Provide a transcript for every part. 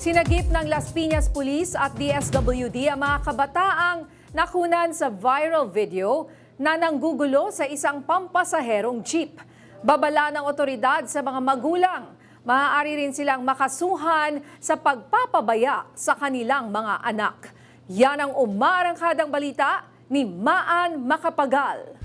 Sinagip ng Las Piñas Police at DSWD ang mga kabataang nakunan sa viral video na nanggugulo sa isang pampasaherong jeep. Babala ng otoridad sa mga magulang. Maaari rin silang makasuhan sa pagpapabaya sa kanilang mga anak. Yan ang umarangkadang balita ni Maan Macapagal.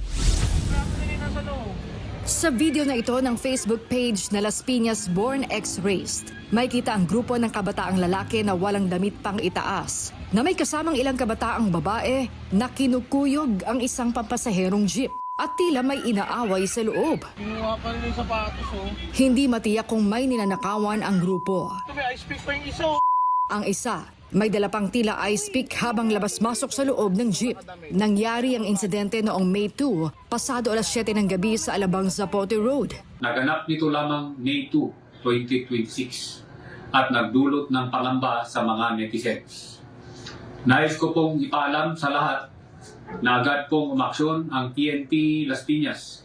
Sa video na ito ng Facebook page na Las Piñas Born X-Raced, may kita ang grupo ng kabataang lalaki na walang damit pang itaas, na may kasamang ilang kabataang babae na kinukuyog ang isang pampasaherong jeep at tila may inaaway sa loob. Kinuha pa rin yung sapatos, oh. Hindi matiyak kung may ninanakawan ang grupo. Ito may ice pick pa yung isa, oh. Ang isa, may dala pang tila ice pick habang labas-masok sa loob ng jeep. Nangyari ang insidente noong May 2, pasado alas 7 ng gabi sa Alabang Zapote Road. Naganap nito lamang May 2, 2026 at nagdulot ng pangamba sa mga netizens. Nais ko pong ipaalam sa lahat na agad pong umaksyon ang PNP Las Piñas,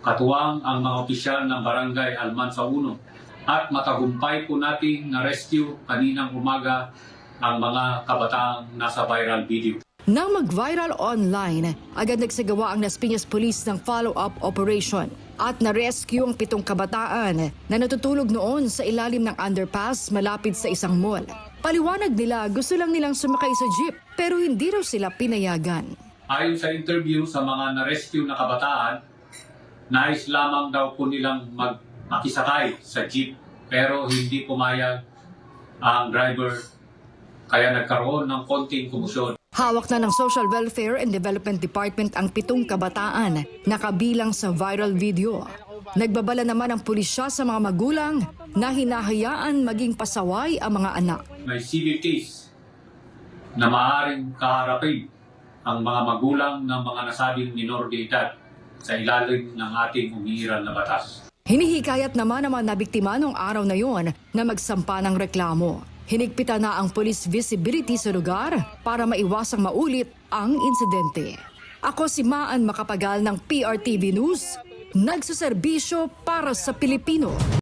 katuwang ang mga opisyal ng Barangay Almansa 1 at matagumpay po nating na-rescue kaninang umaga ang mga kabataang nasa viral video. Nang mag-viral online, agad nagsagawa ang Las Piñas Police ng follow-up operation at na-rescue ang 7 kabataan na natutulog noon sa ilalim ng underpass malapit sa isang mall. Paliwanag nila, gusto lang nilang sumakay sa jeep pero hindi raw sila pinayagan. Ayon sa interview sa mga na-rescue na kabataan, nais lamang daw po nilang makisakay sa jeep pero hindi pumayag ang driver kaya nagkaroon ng konting kumusyon. Hawak na ng Social Welfare and Development Department ang 7 kabataan na kabilang sa viral video. Nagbabala naman ang pulisya sa mga magulang na hinahayaan maging pasaway ang mga anak. May civil case na maaaring kaharapin ang mga magulang ng mga nasabing minor de edad sa ilalim ng ating umiiral na batas. Hinihikayat naman ang mga nabiktima noong araw na yon na magsampa ng reklamo. Hinigpitan na ang police visibility sa lugar para maiwasang maulit ang insidente. Ako si Maan Macapagal ng PRTV News, nagsaserbisyo para sa Pilipino.